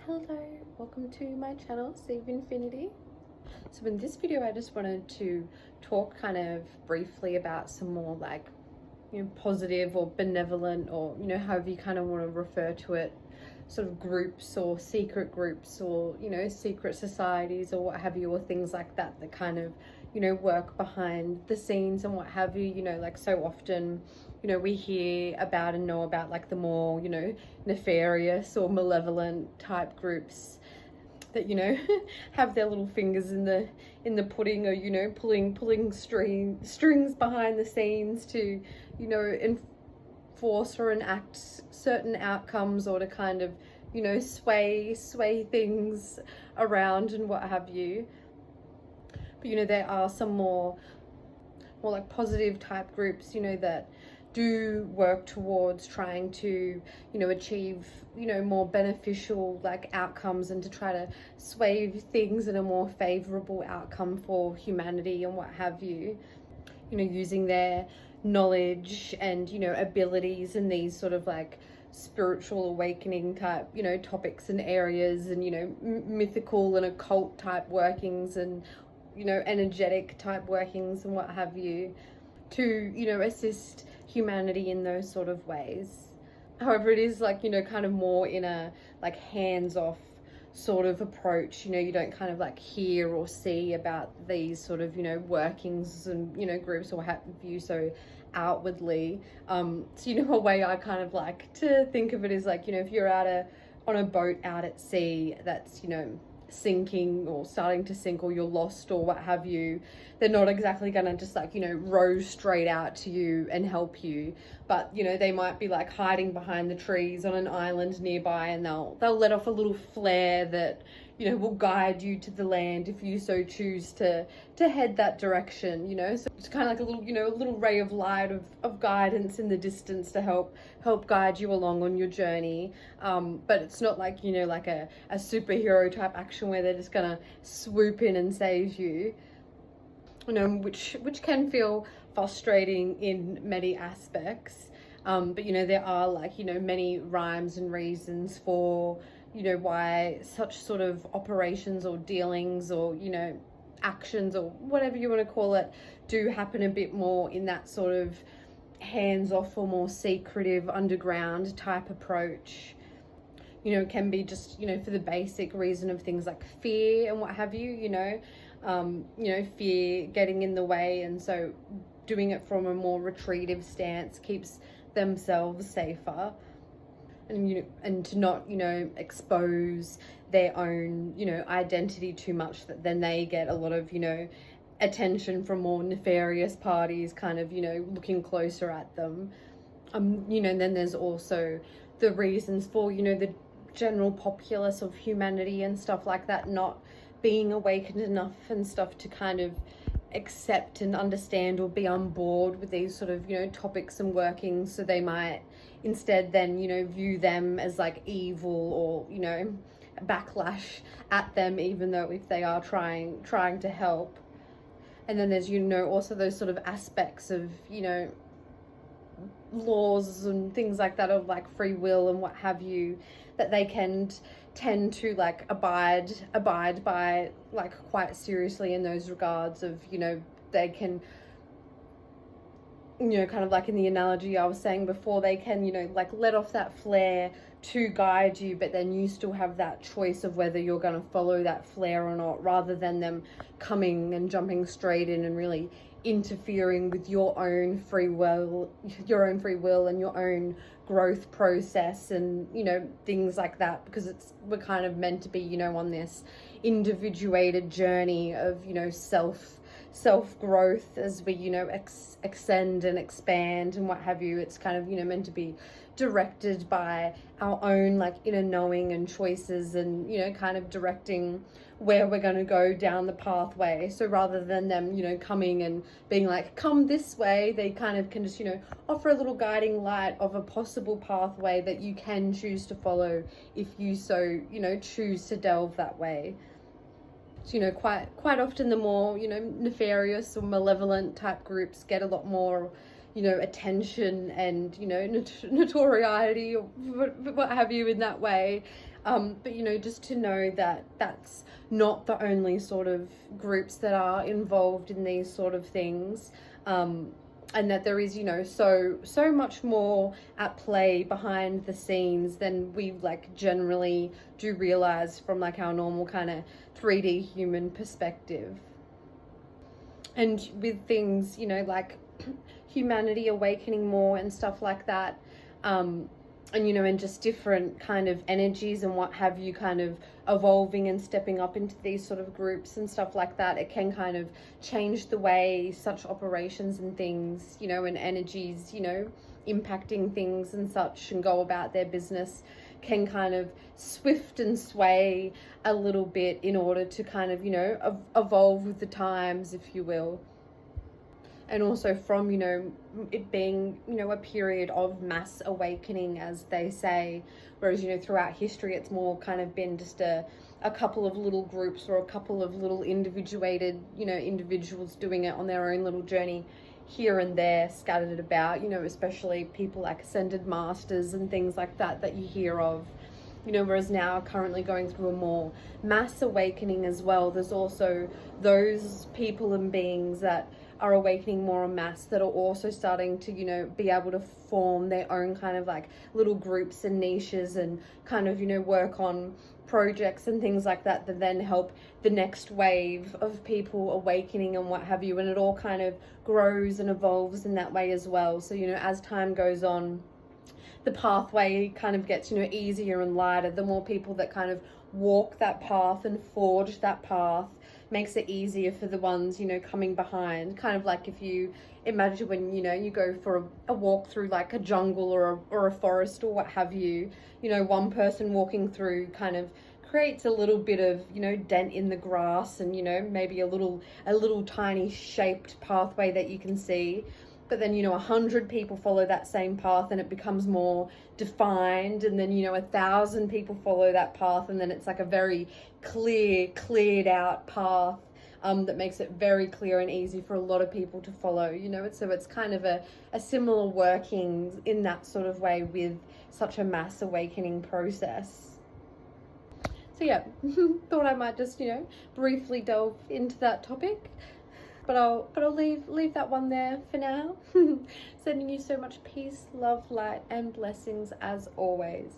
Hello, welcome to my channel, Save Infinity. So in this video, I just wanted to talk kind of briefly about some more positive or benevolent, or, however you kind of want to refer to it, sort of groups or secret groups or, secret societies or what have you, or things like that that kind of, work behind the scenes and what have you, like so often, we hear about and know about like the more, nefarious or malevolent type groups that have their little fingers in the pudding, or pulling strings behind the scenes to enforce or enact certain outcomes, or to kind of sway things around and what have you. But there are some more like positive type groups that do work towards trying to achieve more beneficial like outcomes, and to try to sway things in a more favorable outcome for humanity and what have you, using their knowledge and abilities in these sort of like spiritual awakening type topics and areas, and mythical and occult type workings, and energetic type workings and what have you, to assist humanity in those sort of ways. However, it is like kind of more in a like hands-off sort of approach. You don't kind of like hear or see about these sort of workings and groups or what have you so outwardly. So a way I kind of like to think of it is like if you're on a boat out at sea that's sinking or starting to sink, or you're lost or what have you, they're not exactly gonna just like row straight out to you and help you, but they might be like hiding behind the trees on an island nearby, and they'll let off a little flare that will guide you to the land if you so choose to head that direction. So it's kind of like a little ray of light of guidance in the distance to help guide you along on your journey. But it's not like like a superhero type action where they're just gonna swoop in and save you, which can feel frustrating in many aspects. But there are like many rhymes and reasons for why such sort of operations or dealings or actions or whatever you want to call it do happen a bit more in that sort of hands-off or more secretive underground type approach. It can be just for the basic reason of things like fear and what have you, fear getting in the way, and so doing it from a more retreative stance keeps themselves safer, and to not expose their own identity too much, that then they get a lot of attention from more nefarious parties kind of looking closer at them. And then there's also the reasons for the general populace of humanity and stuff like that not being awakened enough and stuff to kind of accept and understand or be on board with these sort of topics and workings. So they might instead then view them as like evil, or backlash at them, even though if they are trying to help. And then there's also those sort of aspects of laws and things like that, of like free will and what have you, that they can tend to like abide by like quite seriously in those regards of they can kind of like in the analogy I was saying before, they can like let off that flare to guide you, but then you still have that choice of whether you're going to follow that flare or not, rather than them coming and jumping straight in and really interfering with your own free will and your own growth process and things like that, because we're kind of meant to be on this individuated journey of self growth as we extend and expand and what have you. It's kind of meant to be directed by our own like inner knowing and choices, and kind of directing where we're going to go down the pathway. So rather than them coming and being like, come this way, they kind of can just offer a little guiding light of a possible pathway that you can choose to follow if you so choose to delve that way. So quite often the more nefarious or malevolent type groups get a lot more attention and notoriety or what have you in that way, But you know, just to know that that's not the only sort of groups that are involved in these sort of things, and that there is, you know, so much more at play behind the scenes than we like generally do realize from like our normal kind of 3D human perspective. And with things, you know, like humanity awakening more and stuff like that, and you know, and just different kind of energies and what have you kind of evolving and stepping up into these sort of groups and stuff like that, it can kind of change the way such operations and things, you know, and energies, you know, impacting things and such and go about their business can kind of swift and sway a little bit in order to kind of, you know, evolve with the times, if you will. And also from, you know, it being, you know, a period of mass awakening, as they say, whereas, you know, throughout history it's more kind of been just a couple of little groups or a couple of little individuated, you know, individuals doing it on their own little journey here and there scattered about, you know, especially people like ascended masters and things like that that you hear of, you know, whereas now currently going through a more mass awakening as well. There's also those people and beings that are awakening more en masse that are also starting to, you know, be able to form their own kind of like little groups and niches and kind of, you know, work on projects and things like that that then help the next wave of people awakening and what have you. And it all kind of grows and evolves in that way as well. So, you know, as time goes on, the pathway kind of gets, you know, easier and lighter. The more people that kind of walk that path and forge that path makes it easier for the ones, you know, coming behind. Kind of like if you imagine when, you know, you go for a walk through like a jungle or a forest or what have you, you know, one person walking through kind of creates a little bit of, you know, dent in the grass and, you know, maybe a little tiny shaped pathway that you can see. But then, you know, 100 people follow that same path and it becomes more defined. And then, you know, 1,000 people follow that path and then it's like a very cleared out path that makes it very clear and easy for a lot of people to follow, you know. So it's kind of a similar workings in that sort of way with such a mass awakening process. So yeah, thought I might just, you know, briefly delve into that topic. But I'll leave that one there for now. Sending you so much peace, love, light, and blessings as always.